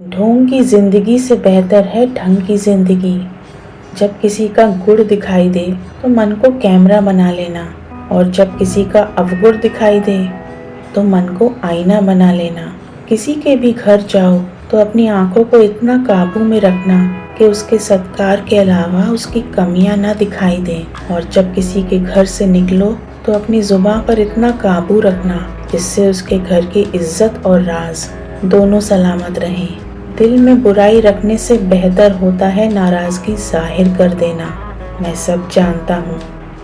ढोंग की जिंदगी से बेहतर है ढंग की जिंदगी। जब किसी का गुड़ दिखाई दे तो मन को कैमरा बना लेना, और जब किसी का अवगुण दिखाई दे तो मन को आईना बना लेना। किसी के भी घर जाओ तो अपनी आंखों को इतना काबू में रखना कि उसके सत्कार के अलावा उसकी कमियां ना दिखाई दें, और जब किसी के घर से निकलो तो अपनी जुबान पर इतना काबू रखना जिससे उसके घर की इज्जत और राज दोनों सलामत रहें। दिल में बुराई रखने से बेहतर होता है नाराजगी जाहिर कर देना। मैं सब जानता हूँ,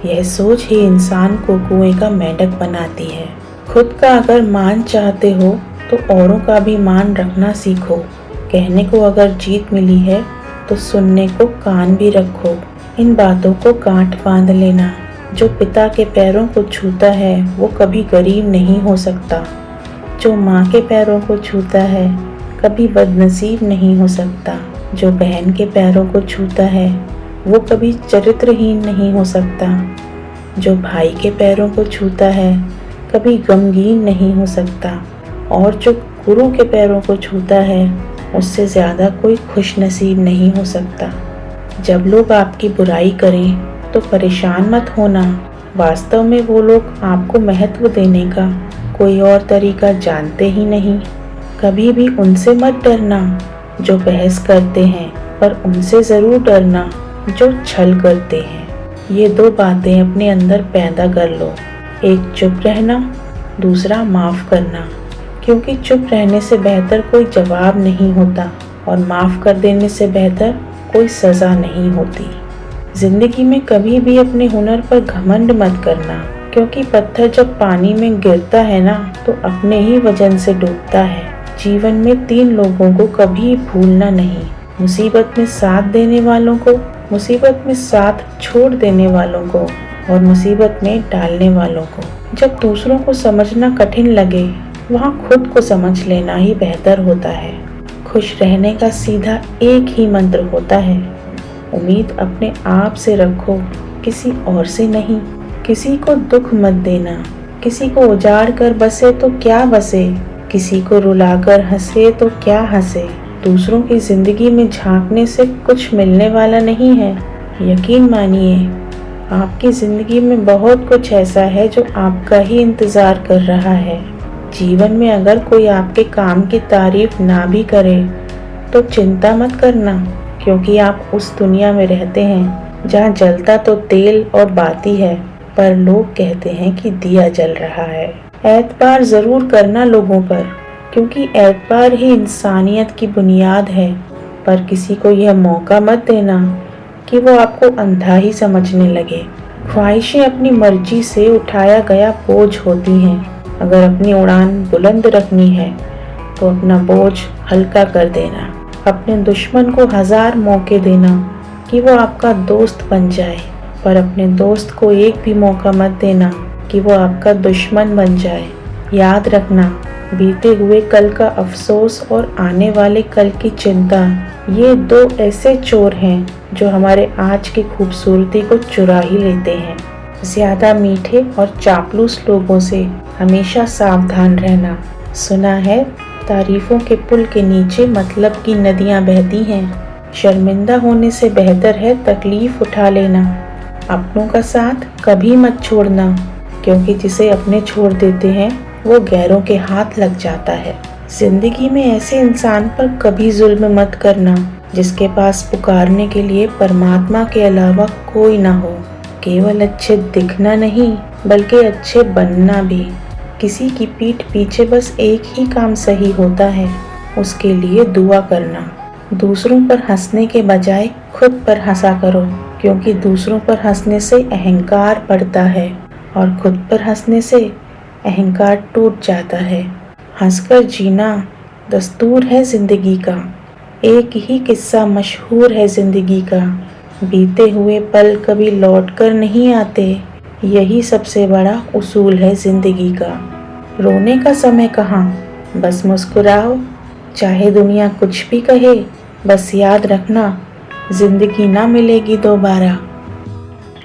यह सोच ही इंसान को कुएं का मेंढक बनाती है। खुद का अगर मान चाहते हो तो औरों का भी मान रखना सीखो। कहने को अगर जीत मिली है तो सुनने को कान भी रखो। इन बातों को गांठ बांध लेना, जो पिता के पैरों को छूता है वो कभी गरीब नहीं हो सकता। जो माँ के पैरों को छूता है कभी बदनसीब नहीं हो सकता। जो बहन के पैरों को छूता है वो कभी चरित्रहीन नहीं हो सकता। जो भाई के पैरों को छूता है कभी गमगीन नहीं हो सकता। और जो गुरु के पैरों को छूता है उससे ज़्यादा कोई खुशनसीब नहीं हो सकता। जब लोग आपकी बुराई करें तो परेशान मत होना। वास्तव में वो लोग आपको महत्व देने का कोई और तरीका जानते ही नहीं। कभी भी उनसे मत डरना जो बहस करते हैं, पर उनसे ज़रूर डरना जो छल करते हैं। ये दो बातें अपने अंदर पैदा कर लो, एक चुप रहना, दूसरा माफ़ करना। क्योंकि चुप रहने से बेहतर कोई जवाब नहीं होता, और माफ़ कर देने से बेहतर कोई सज़ा नहीं होती। ज़िंदगी में कभी भी अपने हुनर पर घमंड मत करना, क्योंकि पत्थर जब पानी में गिरता है ना तो अपने ही वजन से डूबता है। जीवन में 3 लोगों को कभी भूलना नहीं, मुसीबत में साथ देने वालों को, मुसीबत में साथ छोड़ देने वालों को, और मुसीबत में डालने वालों को। जब दूसरों को समझना कठिन लगे वहाँ खुद को समझ लेना ही बेहतर होता है। खुश रहने का सीधा एक ही मंत्र होता है, उम्मीद अपने आप से रखो, किसी और से नहीं। किसी को दुख मत देना, किसी को उजाड़ कर बसे तो क्या बसे, किसी को रुलाकर हंसे तो क्या हंसे। दूसरों की जिंदगी में झांकने से कुछ मिलने वाला नहीं है। यकीन मानिए, आपकी जिंदगी में बहुत कुछ ऐसा है जो आपका ही इंतजार कर रहा है। जीवन में अगर कोई आपके काम की तारीफ ना भी करे तो चिंता मत करना, क्योंकि आप उस दुनिया में रहते हैं जहाँ जलता तो तेल और बाती है, पर लोग कहते हैं कि दिया जल रहा है। एतबार जरूर करना लोगों पर, क्योंकि एतबार ही इंसानियत की बुनियाद है। पर किसी को यह मौका मत देना कि वो आपको अंधा ही समझने लगे। ख्वाहिशें अपनी मर्जी से उठाया गया बोझ होती हैं। अगर अपनी उड़ान बुलंद रखनी है तो अपना बोझ हल्का कर देना। अपने दुश्मन को 1000 मौके देना कि वो आपका दोस्त बन जाए, पर अपने दोस्त को एक भी मौका मत देना कि वो आपका दुश्मन बन जाए। याद रखना, बीते हुए कल का अफसोस और आने वाले कल की चिंता, ये 2 ऐसे चोर हैं जो हमारे आज की खूबसूरती को चुरा ही लेते हैं। ज़्यादा मीठे और चापलूस लोगों से हमेशा सावधान रहना। सुना है तारीफों के पुल के नीचे मतलब की नदियाँ बहती हैं। शर्मिंदा होने से बेहतर है तकलीफ उठा लेना। अपनों का साथ कभी मत छोड़ना, क्योंकि जिसे अपने छोड़ देते हैं वो गैरों के हाथ लग जाता है। जिंदगी में ऐसे इंसान पर कभी जुल्म मत करना जिसके पास पुकारने के लिए परमात्मा के अलावा कोई ना हो। केवल अच्छे दिखना नहीं बल्कि अच्छे बनना भी। किसी की पीठ पीछे बस एक ही काम सही होता है, उसके लिए दुआ करना। दूसरों पर हंसने के बजाय खुद पर हंसा करो, क्योंकि दूसरों पर हंसने से अहंकार बढ़ता है और खुद पर हंसने से अहंकार टूट जाता है। हंसकर जीना दस्तूर है जिंदगी का। एक ही किस्सा मशहूर है जिंदगी का, बीते हुए पल कभी लौट कर नहीं आते, यही सबसे बड़ा उसूल है जिंदगी का। रोने का समय कहाँ, बस मुस्कुराओ, चाहे दुनिया कुछ भी कहे। बस याद रखना, जिंदगी ना मिलेगी दोबारा।